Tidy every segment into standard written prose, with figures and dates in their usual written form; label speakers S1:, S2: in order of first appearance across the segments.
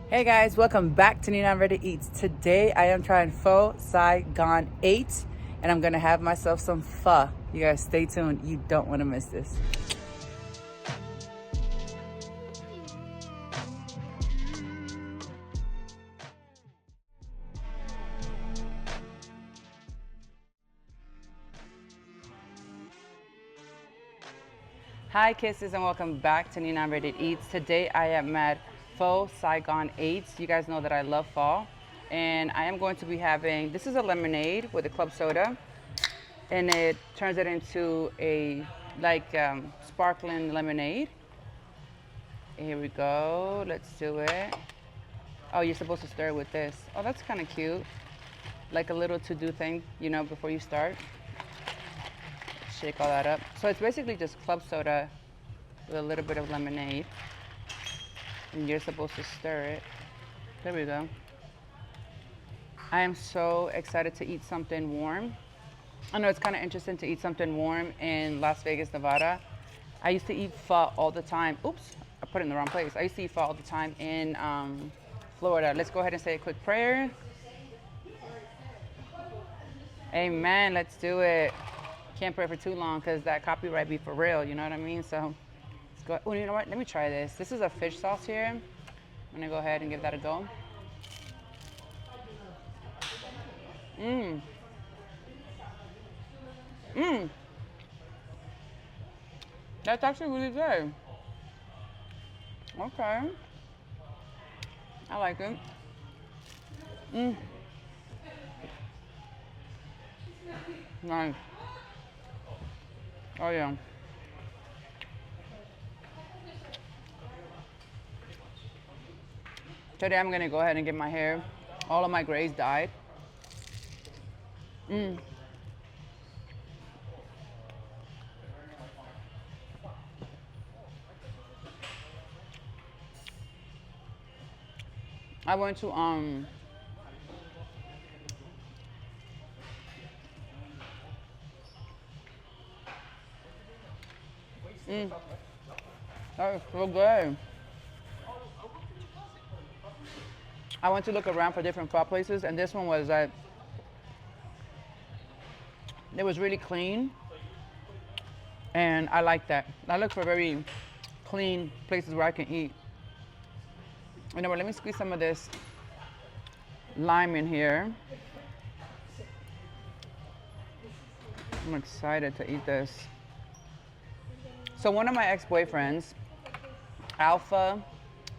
S1: Hey guys, welcome back to Unrated Eats. Today I am trying Pho Sai Gon 8 and I'm gonna have myself some pho. You guys stay tuned, you don't wanna miss this. Hi kisses and welcome back to Unrated Eats. Today I am at Pho Sai Gon 8. You guys know that I love pho. And I am going to be having, this is a lemonade with a club soda. And it turns it into a sparkling lemonade. Here we go, let's do it. Oh, you're supposed to stir it with this. Oh, that's kind of cute. Like a little to-do thing, you know, before you start. Shake all that up. So it's basically just club soda with a little bit of lemonade. And you're supposed to stir it. There we go. I am so excited to eat something warm. I know it's kind of interesting to eat something warm in Las Vegas, Nevada. I used to eat pho all the time. Oops, I put it in the wrong place. I used to eat pho all the time in Florida. Let's go ahead and say a quick prayer. Amen, let's do it. Can't pray for too long because that copyright be for real, you know what I mean? So let's go. Oh, you know what? Let me try this. This is a fish sauce here. I'm gonna go ahead and give that a go. Mmm. Mmm. That's actually really good. Okay. I like it. Mmm. Nice. Oh yeah. Today I'm gonna go ahead and get my hair. All of my grays dyed. Mmm. I went to Mmm. That is so good. I went to look around for different pho places, and this one was it was really clean, and I like that. I look for very clean places where I can eat. You know what? Let me squeeze some of this lime in here. I'm excited to eat this. So one of my ex-boyfriends, Alpha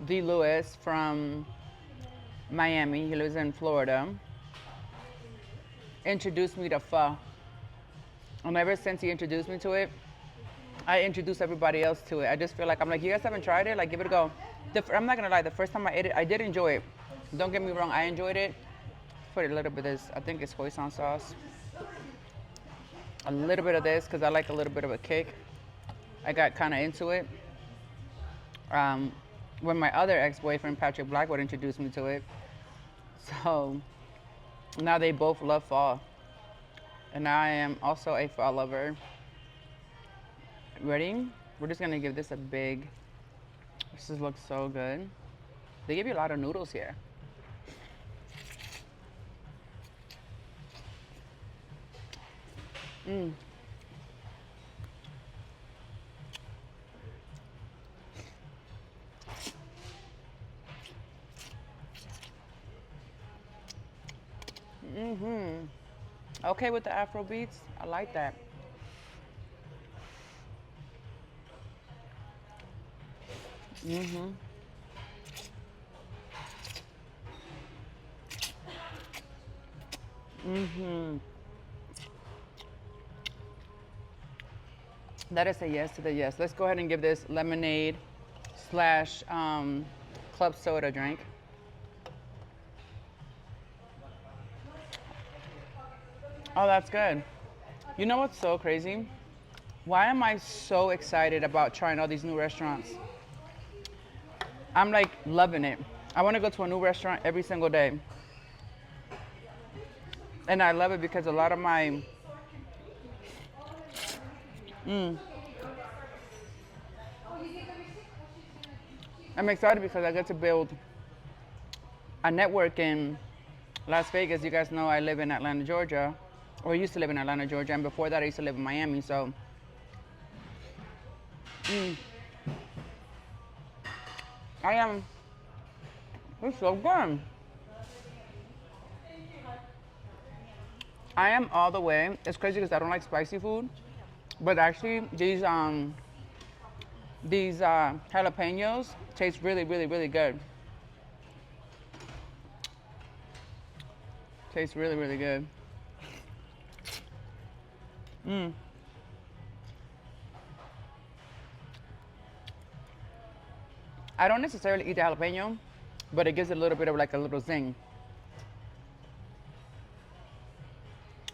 S1: D. Lewis from Miami, he lives in Florida, introduced me to pho. And ever since he introduced me to it, I introduce everybody else to it. I just feel like, I'm like, you guys haven't tried it? Like, give it a go. I'm not gonna lie, the first time I ate it, I did enjoy it. Don't get me wrong, I enjoyed it. Put a little bit of this, I think it's hoisin sauce. A little bit of this, because I like a little bit of a kick. I got kind of into it. When my other ex-boyfriend, Patrick Blackwood, introduced me to it. So now they both love pho. And now I am also a pho lover. Ready? We're just gonna give this a big, this just looks so good. They give you a lot of noodles here. Mmm. Mm-hmm. Okay with the Afro beats? I like that. Mm-hmm. Mm-hmm. That is a yes to the yes. Let's go ahead and give this lemonade slash club soda drink. Oh, that's good. You know what's so crazy? Why am I so excited about trying all these new restaurants? I'm like loving it. I want to go to a new restaurant every single day. And I love it because a lot of my, I'm excited because I get to build I network in Las Vegas. You guys know I live in Atlanta, Georgia, or used to live in Atlanta, Georgia, and before that I used to live in Miami. So, I am. It's so good. I am all the way. It's crazy because I don't like spicy food, but actually these jalapenos taste really, really, really good. Tastes really, really good. I don't necessarily eat the jalapeno, but it gives it a little bit of like a little zing.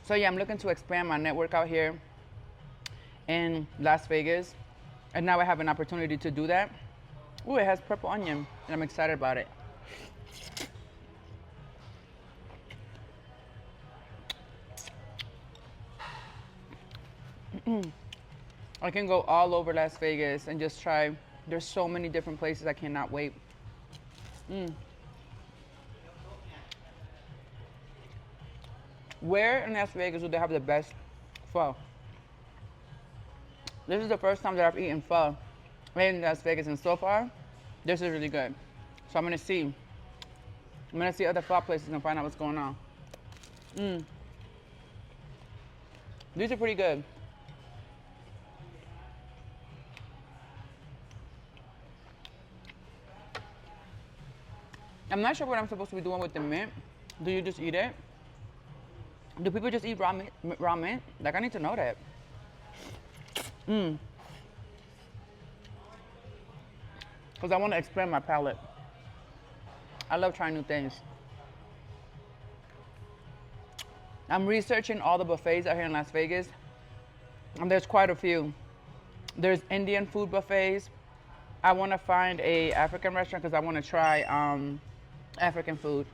S1: So yeah, I'm looking to expand my network out here in Las Vegas, and now I have an opportunity to do that. Ooh, it has purple onion, and I'm excited about it. I can go all over Las Vegas and just try. There's so many different places. I cannot wait. Where in Las Vegas do they have the best pho? This is the first time that I've eaten pho in Las Vegas, and so far, this is really good. So I'm gonna see. I'm gonna see other pho places and find out what's going on. These are pretty good. I'm not sure what I'm supposed to be doing with the mint. Do you just eat it? Do people just eat raw mint? Raw mint? Like, I need to know that. Because I want to expand my palate. I love trying new things. I'm researching all the buffets out here in Las Vegas, and there's quite a few. There's Indian food buffets. I want to find a African restaurant because I want to try African food.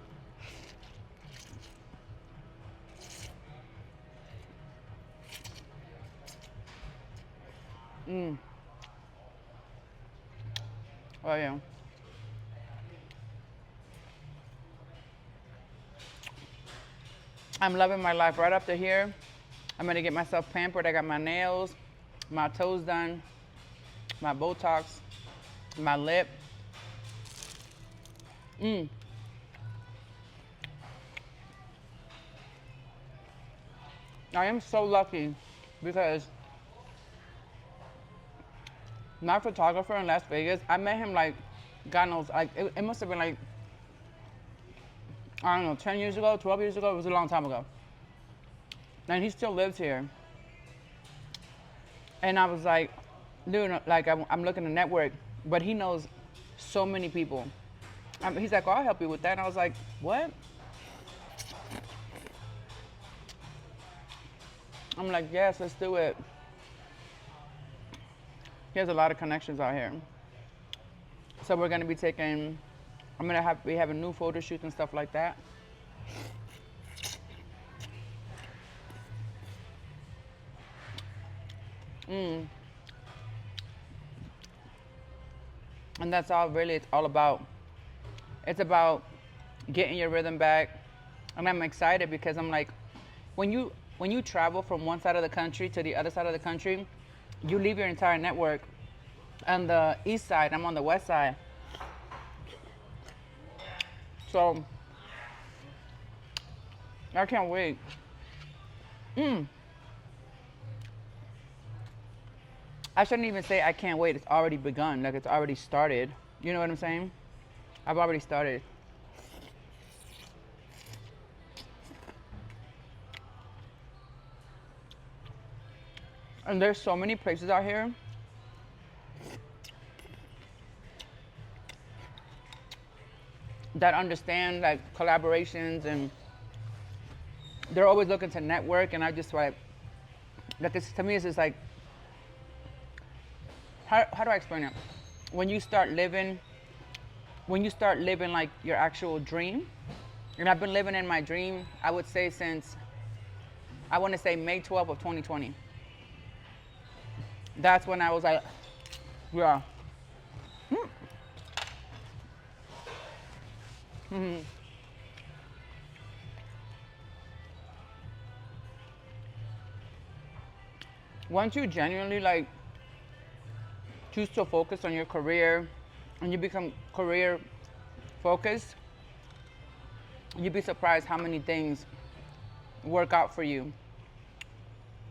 S1: Oh yeah. I'm loving my life right up to here. I'm gonna get myself pampered. I got my nails, my toes done, my Botox, my lip. I am so lucky because my photographer in Las Vegas, I met him like, God knows, like it must have been like, I don't know, 10 years ago, 12 years ago. It was a long time ago. And he still lives here. And I was like, dude, like I'm looking to network, but he knows so many people. He's like, oh, I'll help you with that. And I was like, what? I'm like, yes, let's do it. He has a lot of connections out here. So we're gonna be taking, we have a new photo shoot and stuff like that. And that's all really it's all about. It's about getting your rhythm back. And I'm excited because I'm like, when you travel from one side of the country to the other side of the country, you leave your entire network on the east side. I'm on the west side. So I can't wait. I shouldn't even say I can't wait. It's already begun. Like, it's already started. You know what I'm saying? I've already started. And there's so many places out here that understand like collaborations, and they're always looking to network. And I just like that. This to me is just like, how do I explain it? When you start living like your actual dream, and I've been living in my dream, I would say since, I want to say May 12th of 2020. That's when I was like, yeah. Once you genuinely like choose to focus on your career and you become career focused, you'd be surprised how many things work out for you.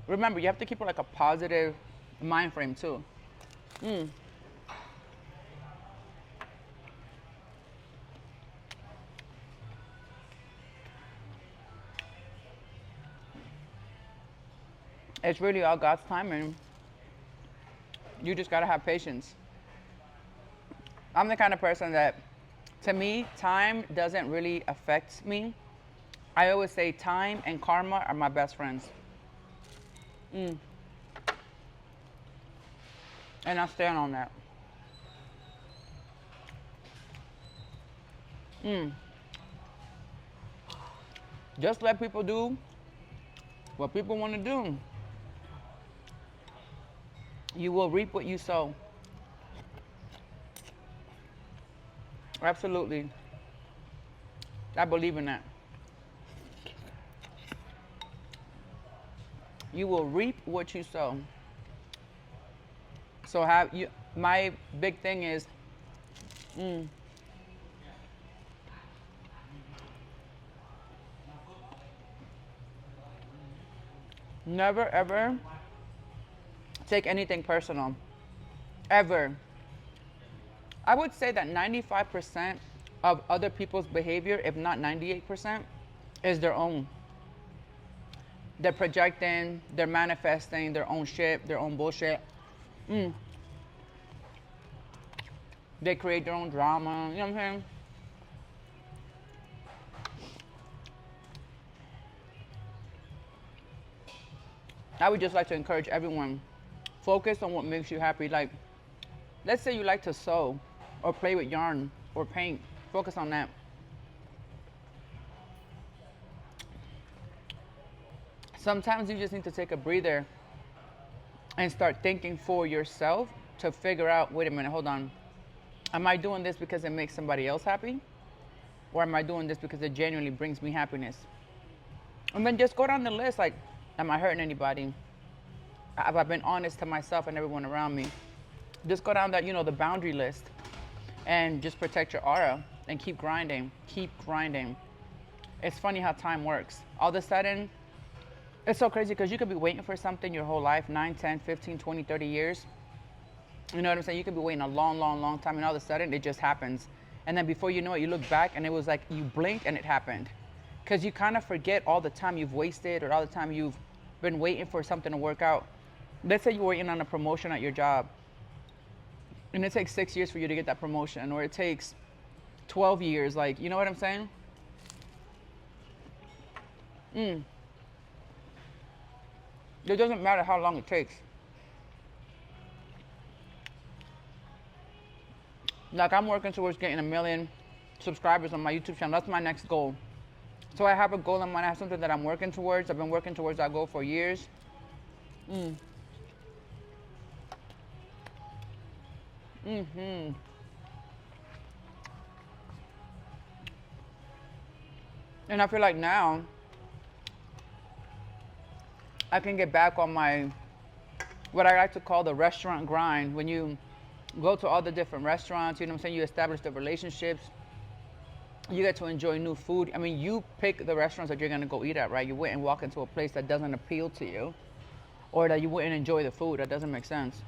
S1: Remember, you have to keep like a positive mind frame too. It's really all God's timing. You just gotta have patience. I'm the kind of person that, to me, time doesn't really affect me. I always say time and karma are my best friends. And I stand on that. Just let people do what people want to do. You will reap what you sow. Absolutely. I believe in that. You will reap what you sow. So have you, my big thing is, never ever take anything personal. Ever. I would say that 95% of other people's behavior, if not 98%, is their own. They're projecting, they're manifesting their own shit, their own bullshit. They create their own drama, you know what I'm saying? I would just like to encourage everyone, focus on what makes you happy. Like, let's say you like to sew or play with yarn or paint. Focus on that. Sometimes you just need to take a breather and start thinking for yourself to figure out, wait a minute, hold on. Am I doing this because it makes somebody else happy? Or am I doing this because it genuinely brings me happiness? And then just go down the list, like, am I hurting anybody? Have I been honest to myself and everyone around me? Just go down that, the boundary list and just protect your aura and keep grinding, keep grinding. It's funny how time works. All of a sudden, it's so crazy because you could be waiting for something your whole life, 9, 10, 15, 20, 30 years. You know what I'm saying? You could be waiting a long, long, long time, and all of a sudden it just happens. And then before you know it, you look back and it was like you blinked and it happened. Because you kind of forget all the time you've wasted or all the time you've been waiting for something to work out. Let's say you're waiting on a promotion at your job, and it takes 6 years for you to get that promotion, or it takes 12 years. Like, you know what I'm saying? It doesn't matter how long it takes. Like, I'm working towards getting 1 million subscribers on my YouTube channel. That's my next goal. So I have a goal in mind. I have something that I'm working towards. I've been working towards that goal for years. And I feel like now I can get back on my, what I like to call the restaurant grind. When you go to all the different restaurants, you know what I'm saying? You establish the relationships. You get to enjoy new food. I mean, you pick the restaurants that you're gonna go eat at, right? You wouldn't walk into a place that doesn't appeal to you, or that you wouldn't enjoy the food. That doesn't make sense.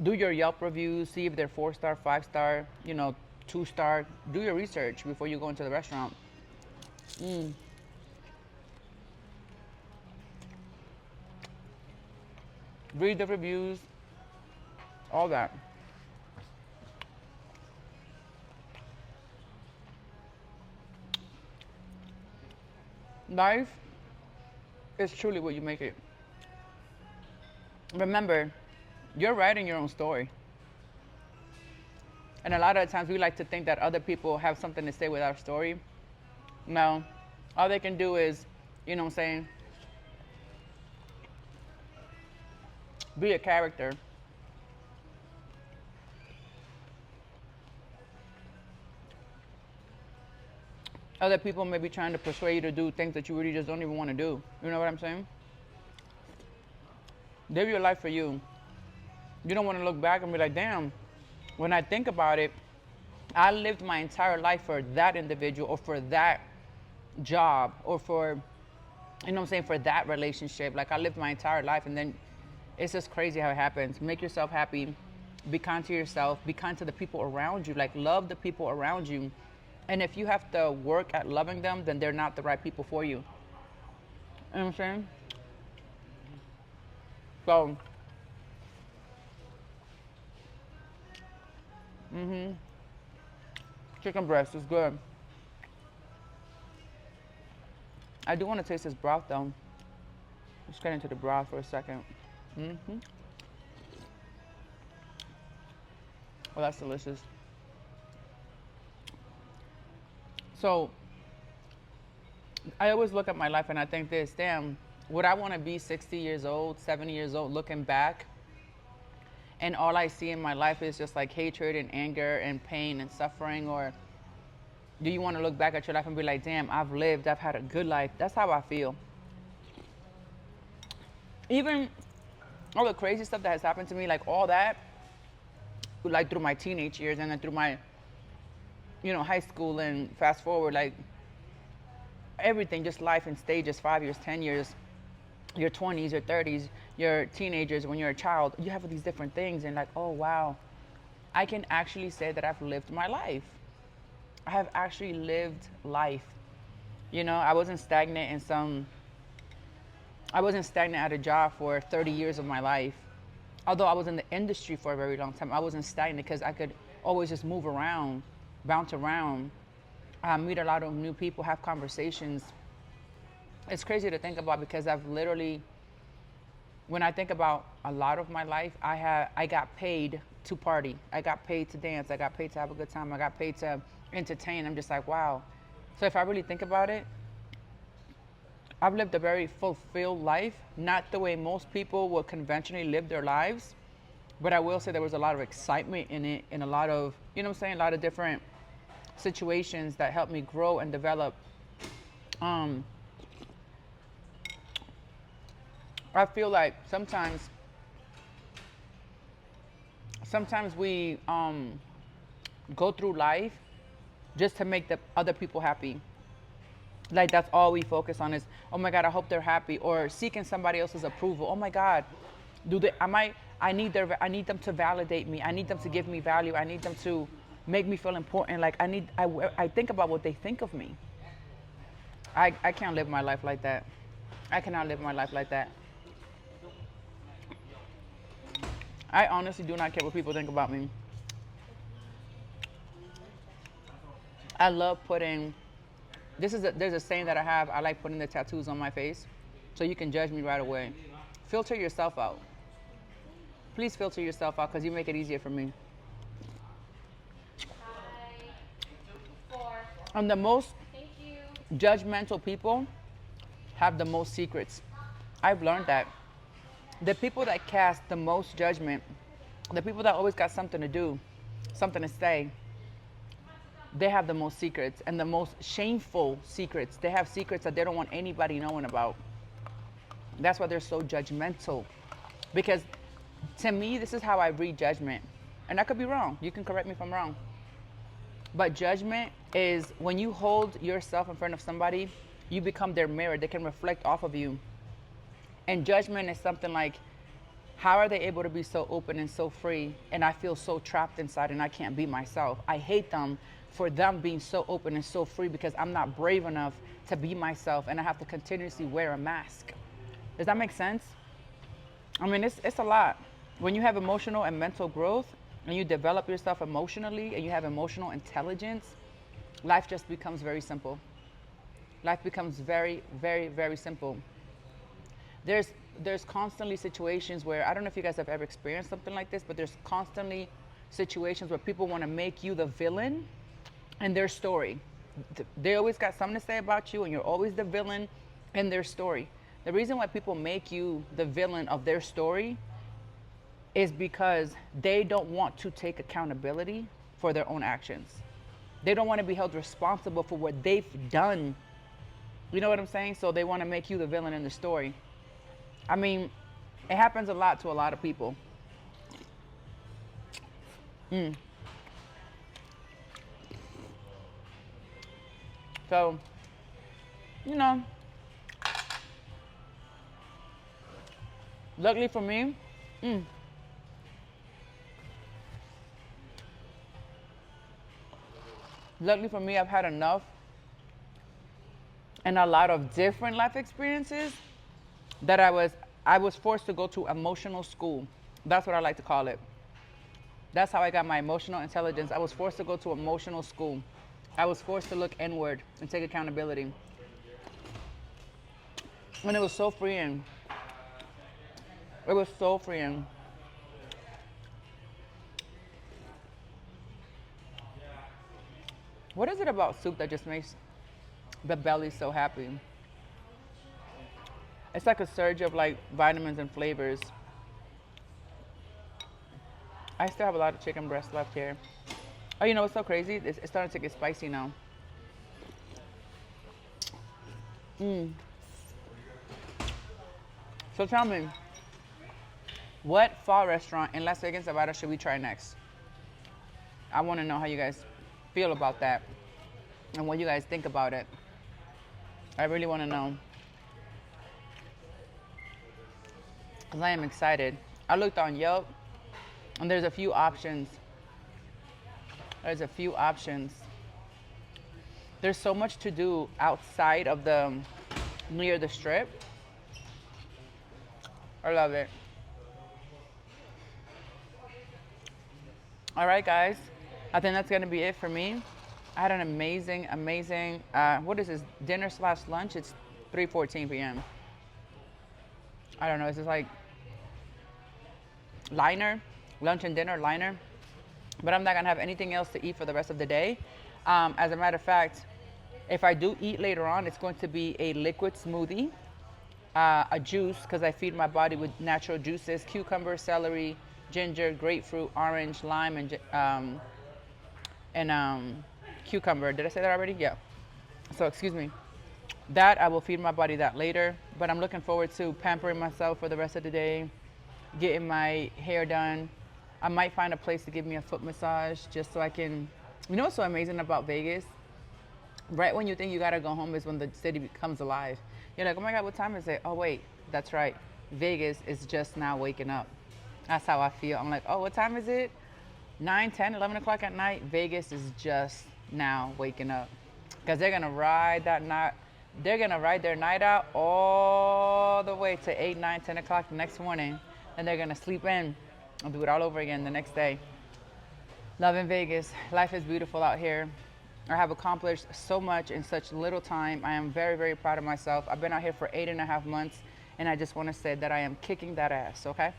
S1: Do your Yelp reviews, see if they're 4-star, 5-star, 2-star. Do your research before you go into the restaurant. Read the reviews, all that. Life is truly what you make it. Remember, you're writing your own story. And a lot of times we like to think that other people have something to say with our story. No, all they can do is, you know what I'm saying, be a character. Other people may be trying to persuade you to do things that you really just don't even want to do. You know what I'm saying? Live your life for you. You don't want to look back and be like, damn, when I think about it, I lived my entire life for that individual or for that job or for, you know what I'm saying, for that relationship. Like I lived my entire life, and then it's just crazy how it happens. Make yourself happy. Be kind to yourself. Be kind to the people around you. Like love the people around you. And if you have to work at loving them, then they're not the right people for you. You know what I'm saying? So, chicken breast is good. I do want to taste this broth though. Let's get into the broth for a second. Oh, that's delicious. So, I always look at my life and I think this, damn, would I want to be 60 years old, 70 years old, looking back, and all I see in my life is just like hatred and anger and pain and suffering? Or do you want to look back at your life and be like, damn, I've lived, I've had a good life? That's how I feel. Even all the crazy stuff that has happened to me, like all that, like through my teenage years and then through my, high school and fast forward, like everything, just life in stages, 5 years, 10 years, your 20s, your 30s, your teenagers, when you're a child, you have these different things and like, oh wow, I can actually say that I've lived my life. I have actually lived life. I wasn't stagnant at a job for 30 years of my life. Although I was in the industry for a very long time, I wasn't stagnant because I could always just move around, bounce around, meet a lot of new people, have conversations. It's crazy to think about because I've literally, when I think about a lot of my life, I got paid to party. I got paid to dance. I got paid to have a good time. I got paid to entertain. I'm just like, wow. So if I really think about it, I've lived a very fulfilled life, not the way most people would conventionally live their lives, but I will say there was a lot of excitement in it and a lot of, a lot of different situations that helped me grow and develop. I feel like sometimes we go through life just to make the other people happy. Like that's all we focus on is, oh my God, I hope they're happy, or seeking somebody else's approval. Oh my God, I need them to validate me. I need them to give me value. I need them to make me feel important. Like I think about what they think of me. I can't live my life like that. I cannot live my life like that. I honestly do not care what people think about me. I love putting, there's a saying that I have, I like putting the tattoos on my face so you can judge me right away. Filter yourself out. Please filter yourself out because you make it easier for me. And the most judgmental people have the most secrets. I've learned that. The people that cast the most judgment, the people that always got something to do, something to say, they have the most secrets and the most shameful secrets. They have secrets that they don't want anybody knowing about. That's why they're so judgmental. Because to me, this is how I read judgment. And I could be wrong. You can correct me if I'm wrong. But judgment is when you hold yourself in front of somebody, you become their mirror. They can reflect off of you. And judgment is something like, how are they able to be so open and so free? And I feel so trapped inside and I can't be myself. I hate them for them being so open and so free because I'm not brave enough to be myself and I have to continuously wear a mask. Does that make sense? I mean, it's a lot. When you have emotional and mental growth and you develop yourself emotionally and you have emotional intelligence, life just becomes very simple. Life becomes very, very, very simple. There's constantly situations where, I don't know if you guys have ever experienced something like this, but there's constantly situations where people want to make you the villain in their story. They always got something to say about you and you're always the villain in their story. The reason why people make you the villain of their story is because they don't want to take accountability for their own actions. They don't want to be held responsible for what they've done. You know what I'm saying? So they want to make you the villain in the story. I mean, It happens a lot to a lot of people. So, you know, luckily for me, luckily for me, I've had enough and a lot of different life experiences that I was forced to go to emotional school. That's what I like to call it. That's how I got my emotional intelligence. I was forced to go to emotional school. I was forced to look inward and take accountability. And it was so freeing. It was so freeing. What is it about soup that just makes the belly so happy? It's like a surge of like vitamins and flavors. I still have a lot of chicken breast left here. Oh, you know what's so crazy? It's starting to get spicy now. So tell me, what pho restaurant in Las Vegas, Nevada should we try next? I want to know how you guys feel about that and what you guys think about it. I really want to know. Because I am excited. I looked on Yelp and there's a few options. There's a few options. There's so much to do outside of near the strip. I love it. All right, guys. I think that's gonna be it for me. I had an amazing, amazing, what is this, dinner slash lunch? It's 3:14 p.m. I don't know, it's just like liner, lunch and dinner liner. But I'm not gonna have anything else to eat for the rest of the day. As a matter of fact, if I do eat later on, it's going to be a liquid smoothie, a juice, because I feed my body with natural juices, cucumber, celery, ginger, grapefruit, orange, lime, and cucumber. Did I say that already? Yeah. So excuse me. That I will feed my body that later. But I'm looking forward to pampering myself for the rest of the day, getting my hair done. I might find a place to give me a foot massage just so I can. You know what's so amazing about Vegas? Right when you think you gotta go home is when the city becomes alive. You're like, oh my God, what time is it? Oh wait, that's right. Vegas is just now waking up. That's how I feel. I'm like, oh, what time is it? 9, 10, 11 o'clock at night. Vegas is just now waking up. Because they're gonna ride that night. They're gonna ride their night out all the way to 8, 9, 10 o'clock the next morning. And they're gonna sleep in and do it all over again the next day. Loving Vegas. Life is beautiful out here. I have accomplished so much in such little time. I am very, very proud of myself. I've been out here for 8.5 months, and I just want to say that I am kicking that ass, okay?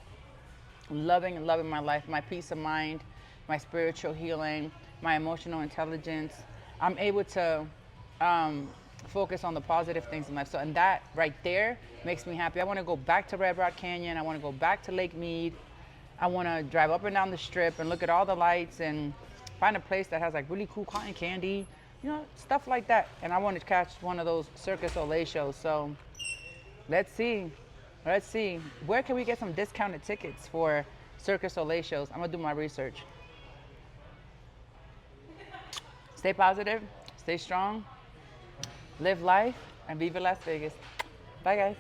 S1: Loving and loving my life, my peace of mind, my spiritual healing, my emotional intelligence. I'm able to focus on the positive things in life. So, and that right there makes me happy. I want to go back to Red Rock Canyon. I want to go back to Lake Mead. I want to drive up and down the strip and look at all the lights and find a place that has like really cool cotton candy, you know, stuff like that. And I want to catch one of those Circus Olay shows. So let's see. Let's see. Where can we get some discounted tickets for Circus Olay shows? I'm going to do my research. Stay positive, stay strong, live life, and viva Las Vegas. Bye, guys.